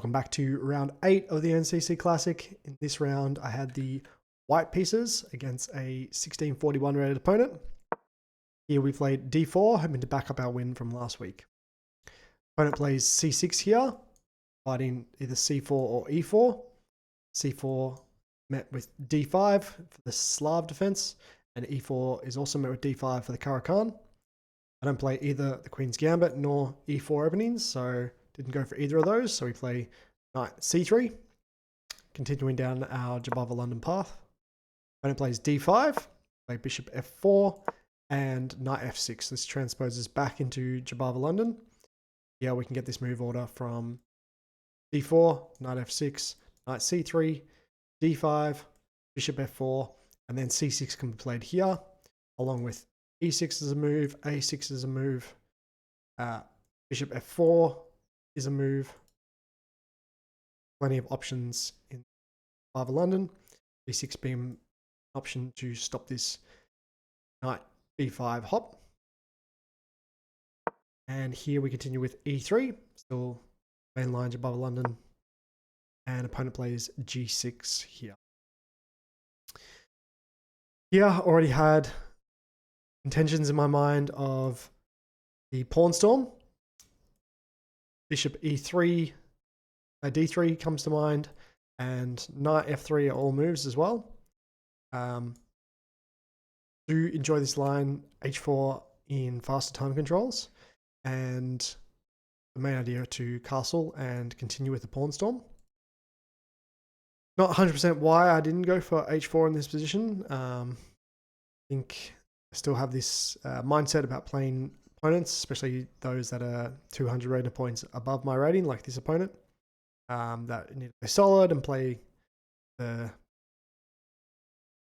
Welcome back to round 8 of the MCC Classic. In this round, I had the white pieces against a 1641 rated opponent. Here we played d4, hoping to back up our win from last week. Opponent plays c6 here, fighting either c4 or e4. c4 met with d5 for the Slav defense, and e4 is also met with d5 for the Karakan. I don't play either the Queen's Gambit nor e4 openings, so didn't go for either of those. So we play knight c3, continuing down our Jobava London path. Opponent plays d5, play bishop f4, and knight f6. This transposes back into Jobava London. Yeah, we can get this move order from d4, knight f6, knight c3, d5, bishop f4, and then c6 can be played here, along with e6 is a move, a6 is a move, bishop f4 is a move. Plenty of options in Jobava London. b6 being an option to stop this knight b5 hop. And here we continue with e3, still main line Jobava London, and opponent plays g6 here. Here, I already had intentions in my mind of the pawn storm. Bishop e3, d3 comes to mind, and knight f3 are all moves as well. Do enjoy this line h4 in faster time controls, and the main idea to castle and continue with the pawn storm. Not 100% why I didn't go for h4 in this position. I think I still have this mindset about playing opponents, especially those that are 200 rating points above my rating, like this opponent, that need to play solid and play the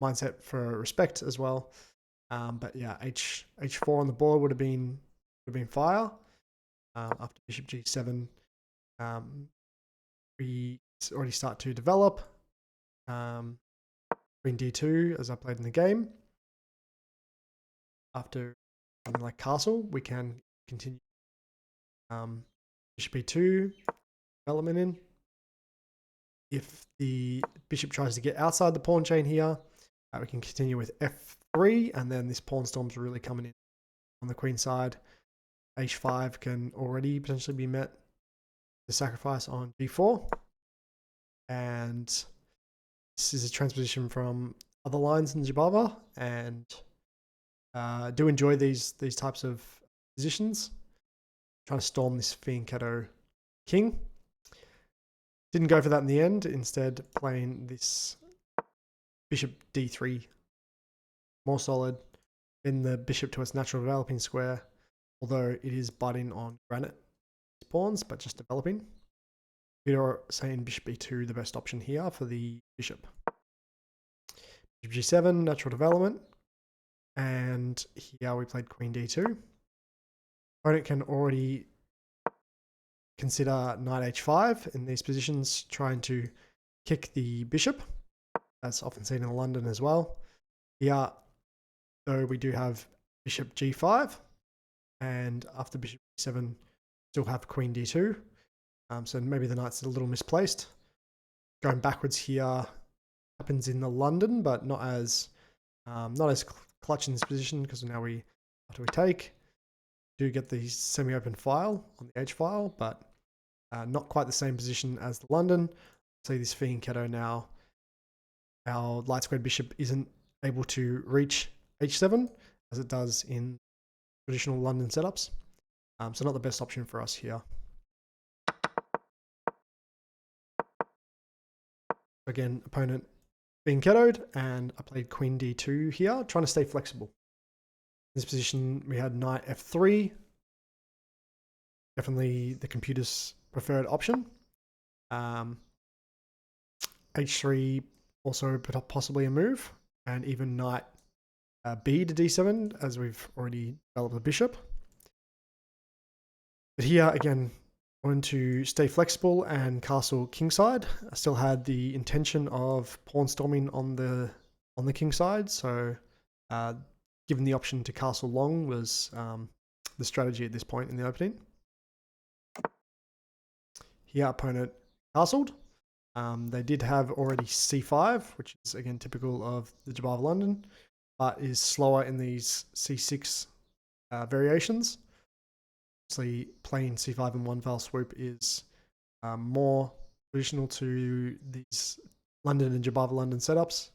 mindset for respect as well. But yeah, h4 on the board would have been fire. After bishop g7, we already start to develop. Queen d2, as I played in the game. After something like castle, we can continue bishop e2 development in. If the bishop tries to get outside the pawn chain here, we can continue with f3, and then this pawn storm's really coming in on the queen side. h5 can already potentially be met. The sacrifice on g4, and this is a transposition from other lines in Jobava, and do enjoy these types of positions. Trying to storm this fianchetto king. Didn't go for that in the end. Instead, playing this bishop d3, more solid, in the bishop to its natural developing square, although it is butting on granite pawns, but just developing. You're saying bishop e2 the best option here for the bishop. Bishop g7, natural development. And here we played queen d2. Opponent can already consider knight h5 in these positions, trying to kick the bishop. That's often seen in London as well. Here, though, we do have bishop g5, and after bishop g7, still have queen d2. So maybe the knight's a little misplaced. Going backwards here happens in the London, but not as clutch in this position, because now after we take, do get the semi-open file on the H file, but not quite the same position as the London. See this fianchetto now. Our light squared bishop isn't able to reach h7 as it does in traditional London setups. So not the best option for us here. Again, opponent fianchettoed, and I played queen d2 here, trying to stay flexible. In this position, we had knight f3. Definitely the computer's preferred option. h3 also possibly a move, and even knight b to d7, as we've already developed the bishop. But here, again, I wanted to stay flexible and castle kingside. I still had the intention of pawn storming on the kingside, so given the option to castle long was the strategy at this point in the opening. Here, opponent castled. They did have already c5, which is again typical of the Jobava London, but is slower in these c6 variations. Obviously, playing c5 in one fell swoop is more traditional to these London and Jobava London setups.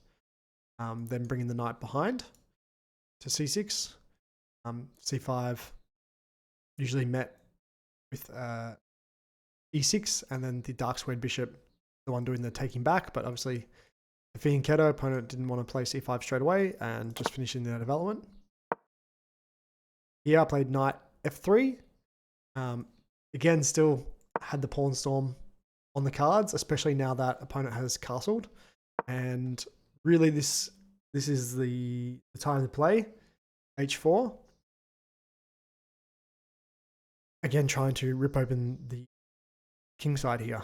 Then bringing the knight behind to c6. c5 usually met with e6, and then the dark squared bishop, the one doing the taking back. But obviously, the fianchetto opponent didn't want to play c5 straight away and just finishing their development. Here I played knight f3. Again, still had the pawn storm on the cards, especially now that opponent has castled. And really, this is the time to play h4. Again, trying to rip open the king side here.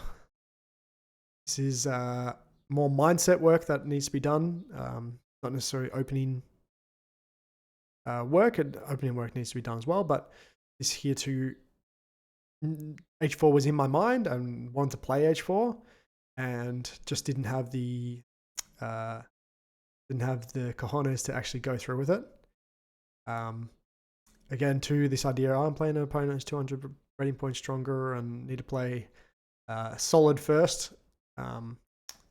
This is more mindset work that needs to be done, not necessarily opening work. And opening work needs to be done as well, but this here to h4 was in my mind and wanted to play h4, and just didn't have the cojones to actually go through with it. Again, to this idea, I'm playing an opponent who's 200 rating points stronger and need to play solid first.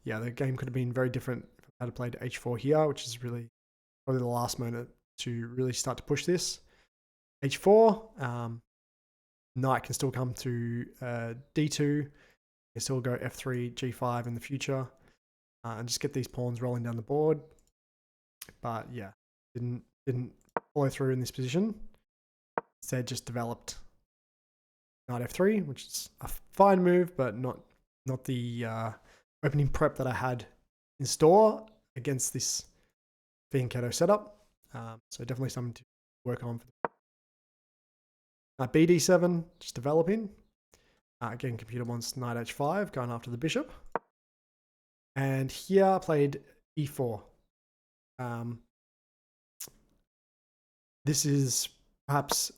Yeah, the game could have been very different if I had played h4 here, which is really probably the last moment to really start to push this. h4, knight can still come to d2, can still go f3, g5 in the future, and just get these pawns rolling down the board. But yeah, didn't follow through in this position. Instead, just developed knight f3, which is a fine move, but not the opening prep that I had in store against this fianchetto setup. So definitely something to work on. Knight bd7, just developing. Again, computer wants knight h5, going after the bishop. And here I played e4. This is perhaps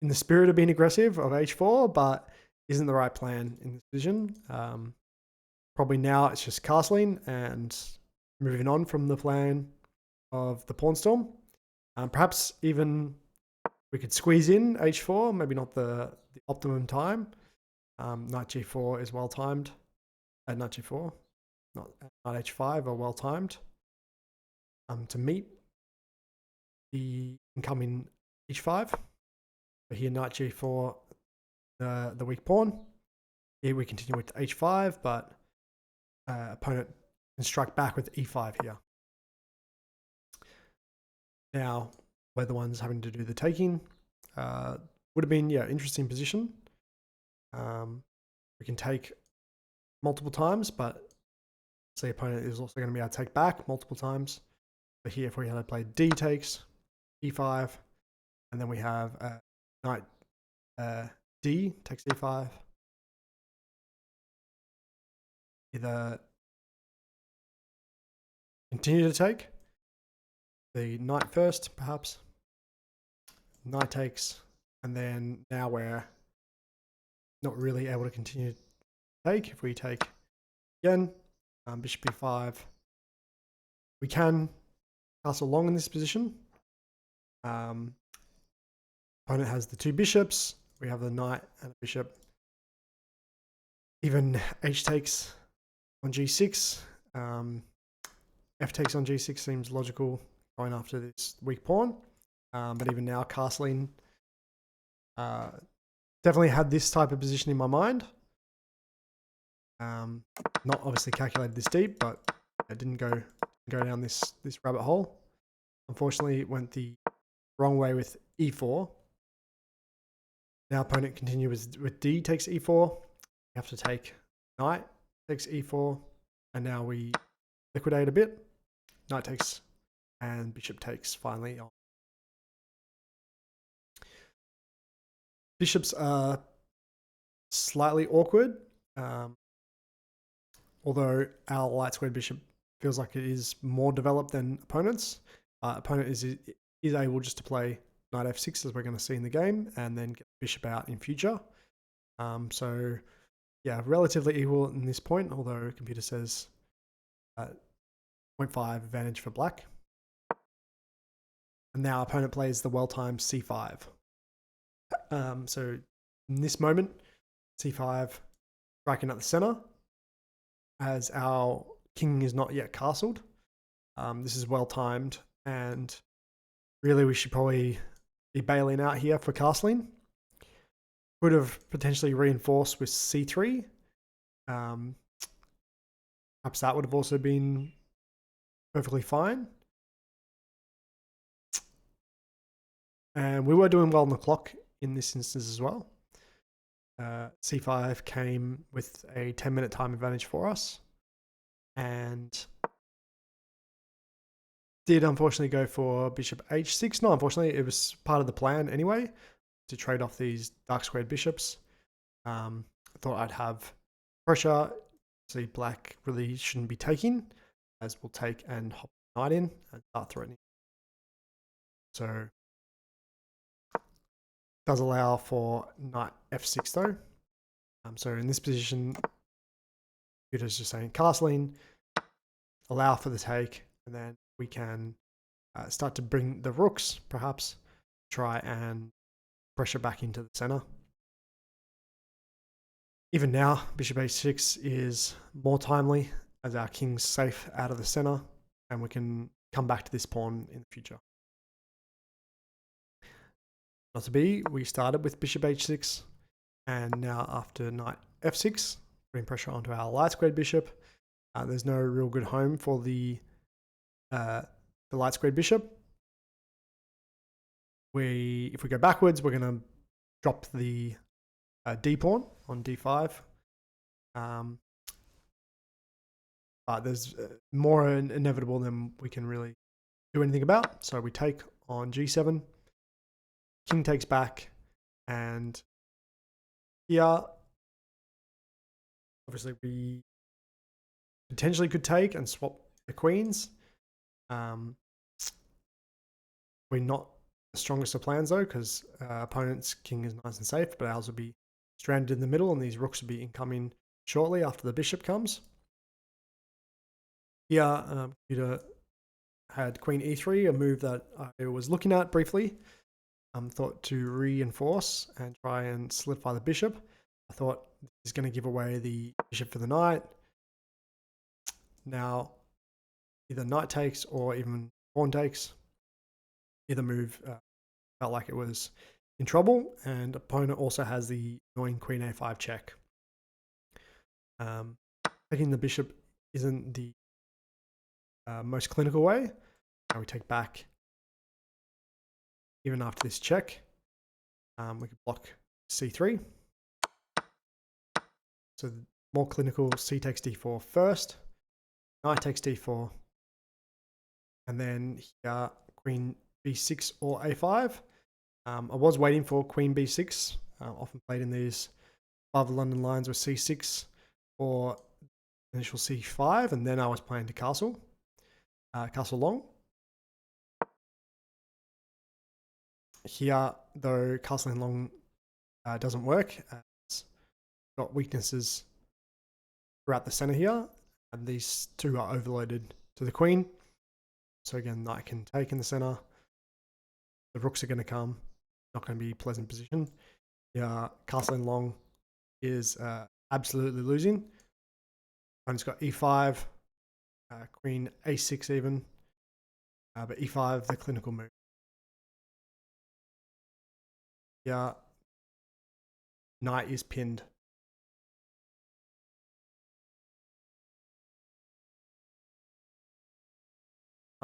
in the spirit of being aggressive of h4, but isn't the right plan in this position. Probably now it's just castling and moving on from the plan of the pawn storm. Perhaps even we could squeeze in h4, maybe not the optimum time. Knight g4 is well timed. Knight g4, not knight h5 are well timed to meet the incoming h5. So here knight g4, the weak pawn. Here we continue with h5, but opponent can strike back with e5 here. Now we're the ones having to do the taking. Would have been, yeah, interesting position. We can take multiple times, but the opponent is also going to be able to take back multiple times. So here, if we had played d takes, e5, and then we have knight d takes e5. Either continue to take the knight first, perhaps. Knight takes, and then now we're not really able to continue to take. If we take again, bishop e5, we can castle long in this position. Opponent has the two bishops. We have the knight and a bishop. Even h takes on g6. F takes on g6 seems logical, going after this weak pawn. But even now, castling, definitely had this type of position in my mind. Not obviously calculated this deep, but I didn't go down this rabbit hole. Unfortunately, it went the wrong way with e4. Now opponent continues with d takes e4. We have to take knight takes e4, and now we liquidate a bit. Knight takes and bishop takes finally on. Bishops are slightly awkward, although our light squared bishop feels like it is more developed than opponents. Opponent is able just to play knight f6, as we're going to see in the game, and then get the bishop out in future. So yeah, relatively equal in this point, although computer says 0.5 advantage for black. And now opponent plays the well-timed c5. So in this moment, c5 striking at the center, as our king is not yet castled. This is well-timed, and really we should probably be bailing out here for castling. Could have potentially reinforced with c3. Perhaps that would have also been perfectly fine. And we were doing well on the clock in this instance as well. c5 came with a 10-minute time advantage for us, and did unfortunately go for bishop h6. No, unfortunately, it was part of the plan anyway to trade off these dark squared bishops. I thought I'd have pressure. See, black really shouldn't be taking, as we'll take and hop the knight in and start threatening. So does allow for knight f6 though. So in this position, computer's just saying castling, allow for the take, and then we can start to bring the rooks, perhaps try and pressure back into the center. Even now, bishop h6 is more timely as our king's safe out of the center, and we can come back to this pawn in the future. Not to be, we started with bishop h6, and now after knight f6, putting pressure onto our light squared bishop. There's no real good home for the light squared bishop. If we go backwards, we're going to drop the d pawn on d5. But there's more inevitable than we can really do anything about. So we take on g7. King takes back, and here, obviously, we potentially could take and swap the queens. We're not the strongest of plans though, because opponent's king is nice and safe, but ours will be stranded in the middle, and these rooks will be incoming shortly after the bishop comes. Here, computer had queen e3, a move that I was looking at briefly. Thought to reinforce and try and solidify the bishop. I thought this is going to give away the bishop for the knight. Now, either knight takes or even pawn takes. Either move felt like it was in trouble, and opponent also has the annoying queen a5 check. Taking the bishop isn't the most clinical way. Now we take back. Even after this check, we can block c3. So more clinical, c takes d4 first, knight takes d4, and then here, queen b6 or a5. I was waiting for queen b6, often played in these above London lines with c6 or initial c5, and then I was playing to castle long. Here, though, castling long doesn't work. It's got weaknesses throughout the center here, and these two are overloaded to the queen. So again, knight can take in the center. The rooks are going to come. Not going to be a pleasant position. Yeah, castling long is absolutely losing. Opponent's got e5, queen a6 even, but e5 the clinical move. Yeah, knight is pinned.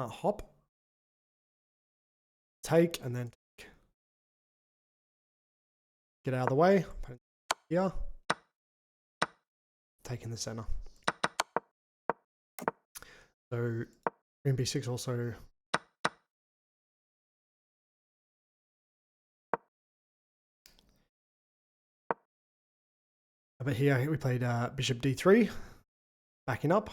Hop, take, and then take. Get out of the way. Here, take in the center. So queen b6 also. But here we played bishop d3, backing up,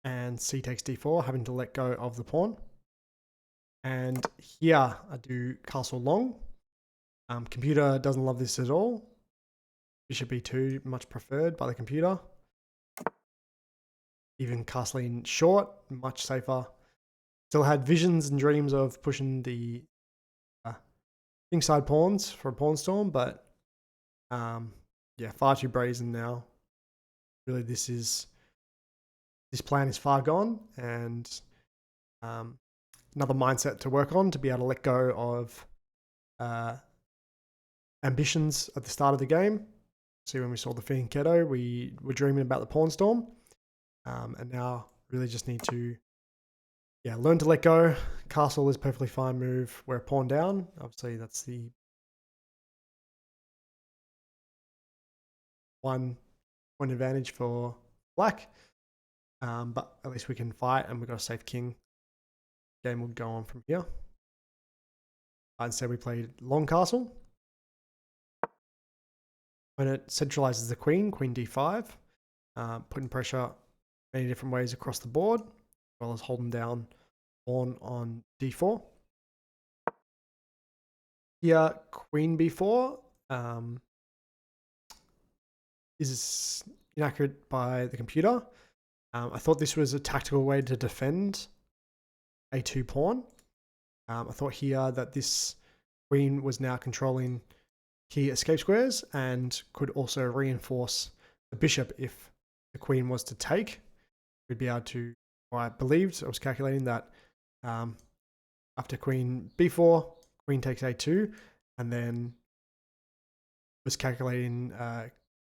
and c takes d4, having to let go of the pawn. And here I do castle long. Computer doesn't love this at all. bishop e2 much preferred by the computer. Even castling short, much safer. Still had visions and dreams of pushing the kingside pawns for a pawn storm, but yeah, far too brazen now. Really, this plan is far gone, and another mindset to work on to be able to let go of ambitions at the start of the game. See, when we saw the Fianchetto, we were dreaming about the pawn storm, and now really just need to learn to let go. Castle is perfectly fine move. We're a pawn down. Obviously, that's the 1 point advantage for black. But at least we can fight, and we've got a safe king. Game will go on from here. Instead, we played long castle. When it centralizes the queen, queen d5, putting pressure many different ways across the board, as well as holding down pawn on d4. Here, queen b4 is inaccurate by the computer. I thought this was a tactical way to defend a2 pawn. I thought here that this queen was now controlling key escape squares and could also reinforce the bishop if the queen was to take. We'd be able to, or I believed, I was calculating that after queen b4, queen takes a2, and then was calculating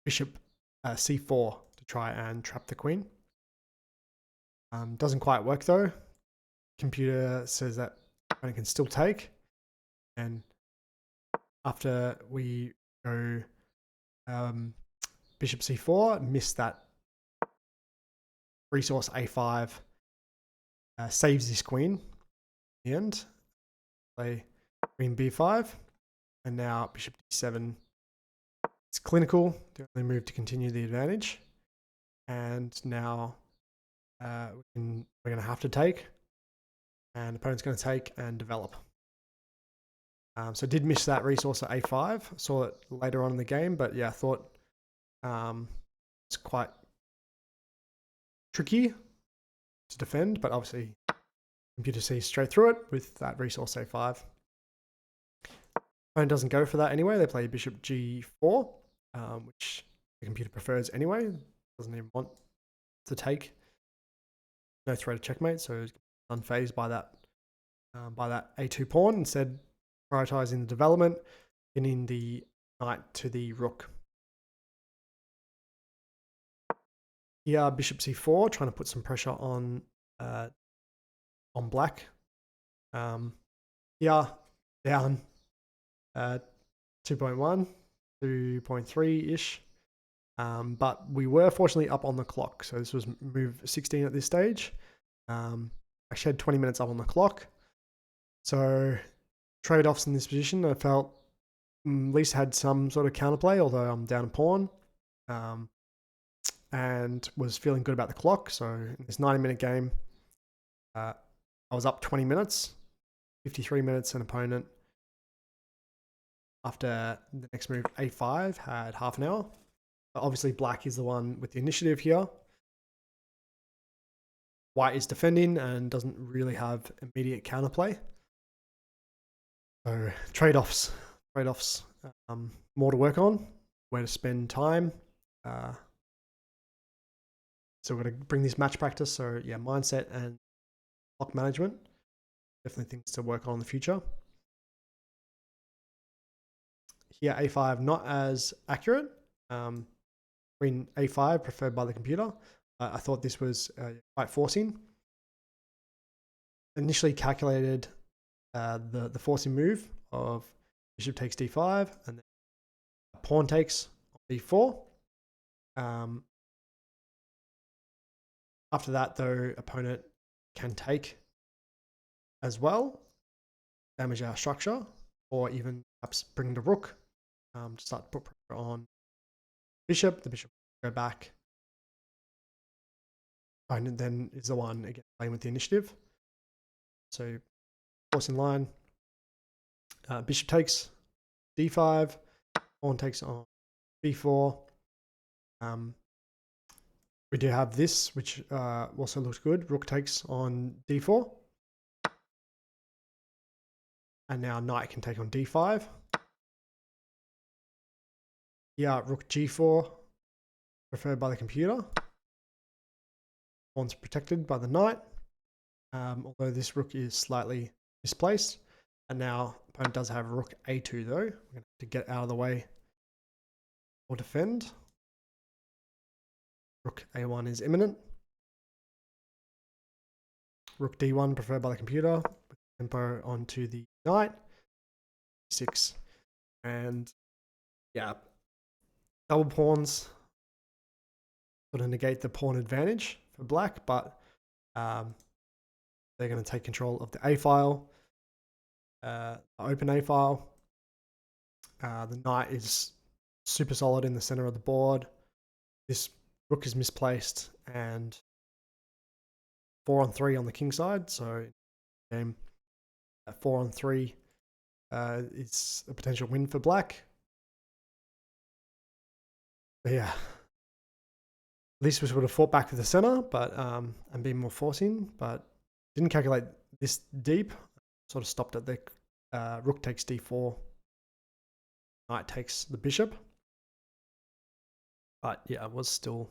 bishop c4 to try and trap the queen. Doesn't quite work though. Computer says that opponent can still take, and after we go bishop c4, miss that resource a5, saves this queen in the end. Play queen b5, and now bishop d7. It's clinical, the only move to continue the advantage, and now we're going to have to take, and the opponent's going to take and develop. So I did miss that resource at a5. Saw it later on in the game, but yeah, I thought it's quite tricky to defend, but obviously computer sees straight through it with that resource a5. Opponent doesn't go for that anyway. They play bishop g4, which the computer prefers anyway. Doesn't even want to take. No threat of checkmate, so unfazed by that a2 pawn. Instead, prioritizing the development, pinning the knight to the rook. Here, bishop c4, trying to put some pressure on black. Here, down 2.1, 2.3-ish. But we were fortunately up on the clock. So this was move 16 at this stage. Actually had 20 minutes up on the clock. So trade-offs in this position, I felt at least had some sort of counterplay, although I'm down a pawn. And was feeling good about the clock. So in this 90-minute game, I was up 20 minutes, 53 minutes, an opponent after the next move, a5, had half an hour. But obviously, black is the one with the initiative here. White is defending and doesn't really have immediate counterplay. So trade-offs, more to work on, where to spend time. So we're going to bring this match practice. So yeah, mindset and clock management, definitely things to work on in the future. Here, a5 not as accurate. Queen a5 preferred by the computer. I thought this was quite forcing. Initially calculated the forcing move of bishop takes d5 and then pawn takes d4. After that, though, opponent can take as well, damage our structure, or even perhaps bring the rook to start to put pressure on bishop. The bishop will go back, and then is the one again playing with the initiative. So forcing line, bishop takes d5, pawn takes on b4. We do have this, which also looks good. Rook takes on d4. And now knight can take on d5. Yeah, rook g4, preferred by the computer. Pawn's protected by the knight, although this rook is slightly misplaced. And now opponent does have rook a2 though. We're going to have to get out of the way or defend. Rook a1 is imminent. Rook d1 preferred by the computer. With tempo onto the knight. 6. And yeah, double pawns sort of negate the pawn advantage for black, but they're going to take control of the a file, open a file. The knight is super solid in the center of the board. This rook is misplaced, and 4-on-3 on the king side. So game at 4-on-3 is a potential win for black. But yeah, at least we would have fought back with the center, but and been more forcing, but didn't calculate this deep. Sort of stopped at the rook takes d4, knight takes the bishop. But yeah, was still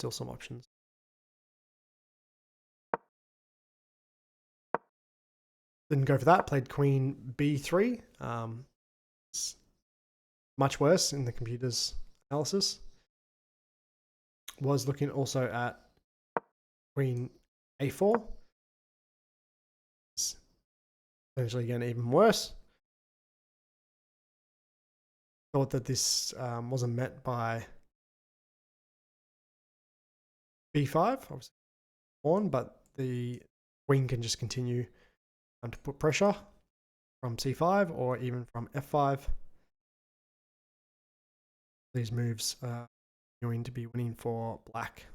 some options. Didn't go for that. Played queen b3. It's much worse in the computer's analysis. Was looking also at queen a4. It's potentially again even worse. Thought that this wasn't met by b5, obviously pawn, but the queen can just continue to put pressure from c5 or even from f5. These moves are going to be winning for black.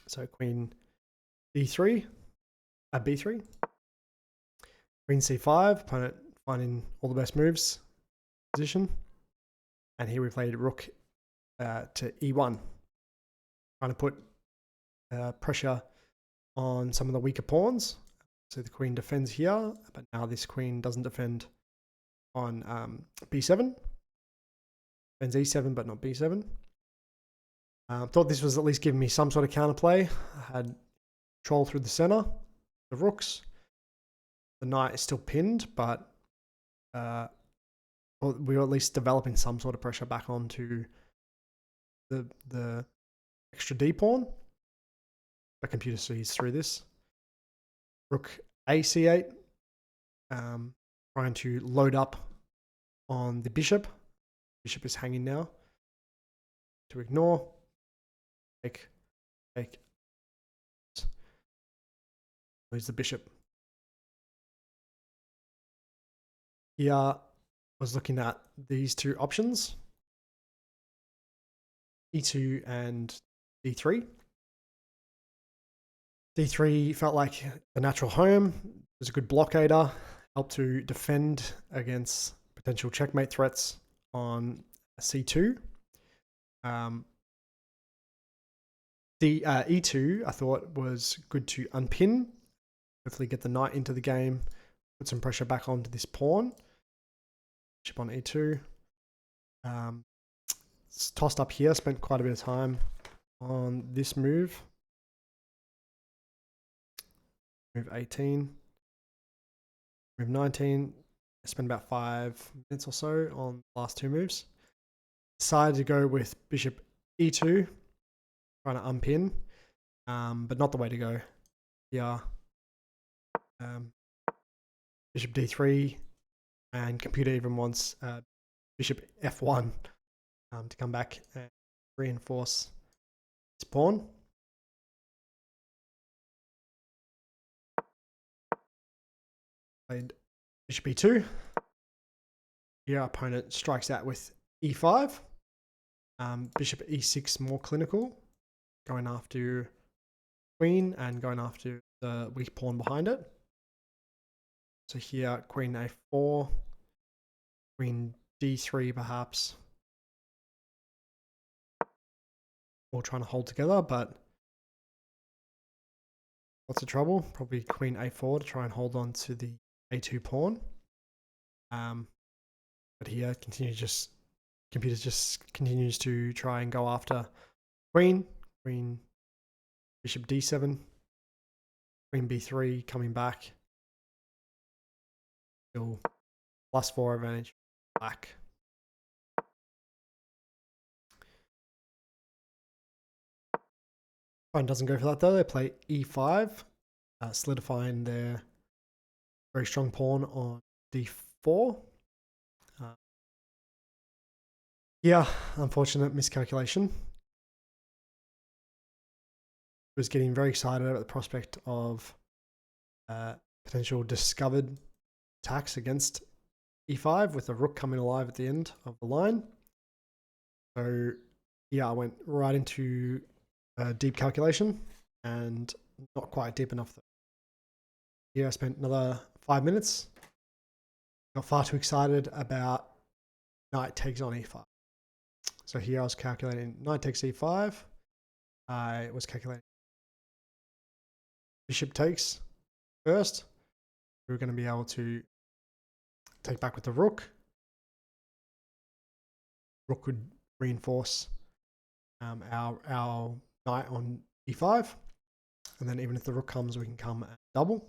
So queen d3, b3, queen c5, opponent finding all the best moves position. And here we played rook to e1, trying to put pressure on some of the weaker pawns. So the queen defends here, but now this queen doesn't defend on b7. Defends e7, but not b7. Thought this was at least giving me some sort of counterplay. I had control through the center, the rooks. The knight is still pinned, but we were at least developing some sort of pressure back onto the extra d pawn. The computer sees through this. Rook a c8, trying to load up on the bishop. Bishop is hanging now. To ignore. Take. Lose the bishop. Here was looking at these two options. e2 and d3. d3 felt like the natural home. It was a good blockader. Helped to defend against potential checkmate threats on c2. e2 I thought was good to unpin. Hopefully get the knight into the game. Put some pressure back onto this pawn. Bishop on e2. It's tossed up here. Spent quite a bit of time on this move. Move 18. Move 19. I spent about 5 minutes or so on the last two moves. Decided to go with bishop e2. Trying to unpin. But not the way to go. Yeah. Bishop d3. And computer even wants bishop f1 to come back and reinforce this pawn. Played bishop e2. Here our opponent strikes out with e5. Bishop e6 more clinical. Going after queen and going after the weak pawn behind it. So here queen a4. Queen d3 perhaps, or trying to hold together, but what's the trouble? Probably queen a4 to try and hold on to the a2 pawn. But here computer just continues to try and go after queen, bishop d7, queen b3 coming back. Still +4 advantage, black. Fine doesn't go for that though. They play e5, solidifying their very strong pawn on d4. Yeah, unfortunate miscalculation. Was getting very excited about the prospect of potential discovered attacks against e5 with the rook coming alive at the end of the line. So yeah, I went right into deep calculation and not quite deep enough. Here I spent another 5 minutes. Got far too excited about knight takes on e5. So here I was calculating knight takes e5. I was calculating bishop takes first. We were going to be able to take back with the rook. Rook would reinforce our knight on e5. And then even if the rook comes, we can come and double.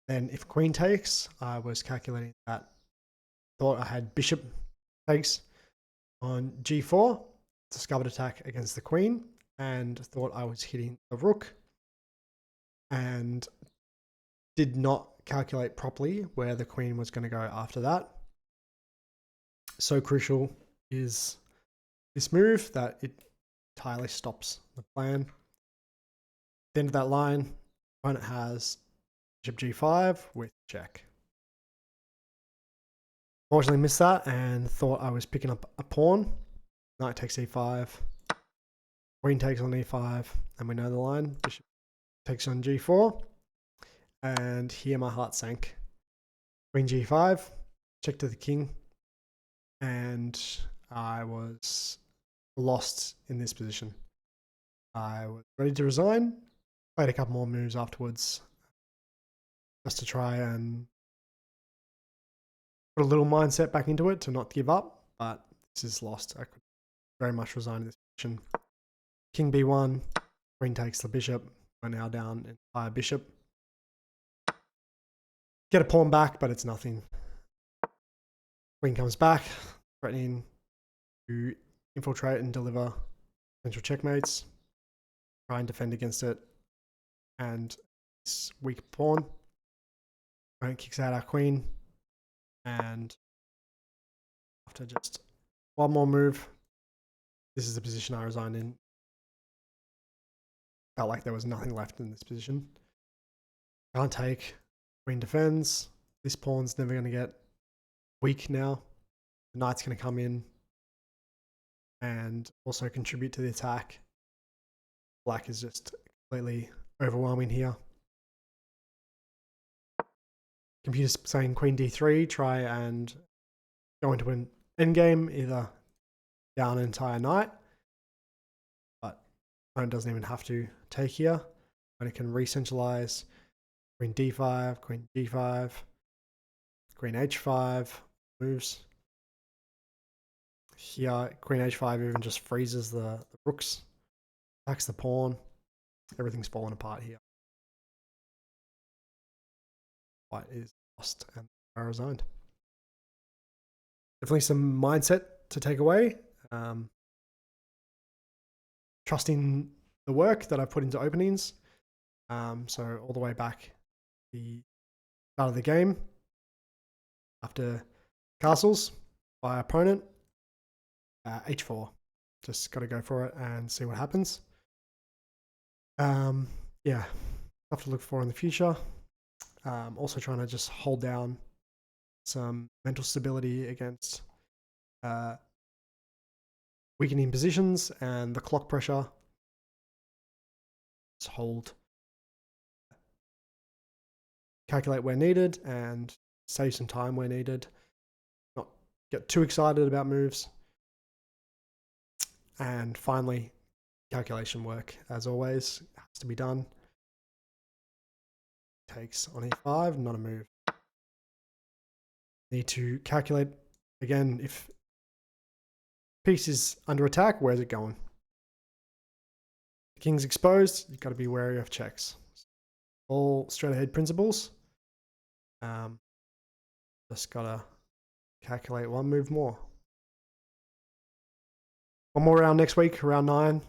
Then if queen takes, I was calculating that. Thought I had bishop takes on g4, discovered attack against the queen, and thought I was hitting the rook, and did not calculate properly where the queen was going to go after that. So crucial is this move that it entirely stops the plan. At the end of that line, opponent has bishop g5 with check. Fortunately missed that and thought I was picking up a pawn. Knight takes e5, queen takes on e5, and we know the line. Bishop takes on g4, and here my heart sank. Queen g5, check to the king, and I was lost in this position. I was ready to resign, played a couple more moves afterwards, just to try and put a little mindset back into it to not give up, but this is lost. I could very much resign in this position. King b1, queen takes the bishop. We're now down an entire bishop. Get a pawn back, but it's nothing. Queen comes back, threatening to infiltrate and deliver potential checkmates. Try and defend against it. And this weak pawn. Opponent kicks out our queen. And after just one more move, this is the position I resigned in. Felt like there was nothing left in this position. Can't take. Queen defends. This pawn's never going to get weak now. The knight's going to come in and also contribute to the attack. Black is just completely overwhelming here. Computer's saying queen d3, try and go into an endgame, either down an entire knight, but opponent doesn't even have to take here. Opponent can re-centralize. Queen d5, queen g5, queen h5, moves. Here, queen h5 even just freezes the rooks, attacks the pawn. Everything's falling apart here. White is lost and resigned. Definitely some mindset to take away. Trusting the work that I put into openings. So all the way back the start of the game, after castles by opponent, h4. Just got to go for it and see what happens. Yeah, stuff to look for in the future. Also trying to just hold down some mental stability against weakening positions and the clock pressure. Just hold, calculate where needed, and save some time where needed. get too excited about moves. And finally, calculation work, as always, has to be done. Takes on e5, not a move. Need to calculate again if piece is under attack, where's it going? The king's exposed, you've got to be wary of checks. All straight ahead principles. Just gotta calculate one move more. One more round next week, round 9.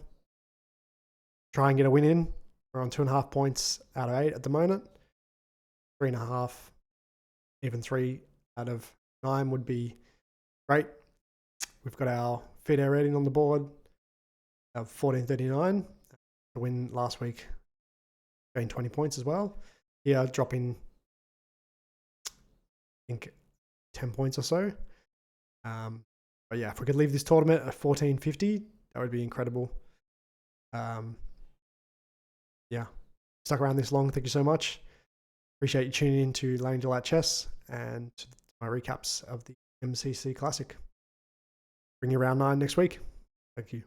Try and get a win in. We're on 2.5 points out of 8 at the moment. 3.5, even 3 out of 9 would be great. We've got our fit air rating on the board of 1439. The win last week, gained 20 points as well. Yeah, dropping, I think, 10 points or so. But yeah, if we could leave this tournament at 1450, that would be incredible. Yeah, stuck around this long. Thank you so much. Appreciate you tuning in to Laying Delight Chess and to my recaps of the MCC Classic. Bring you round 9 next week. Thank you.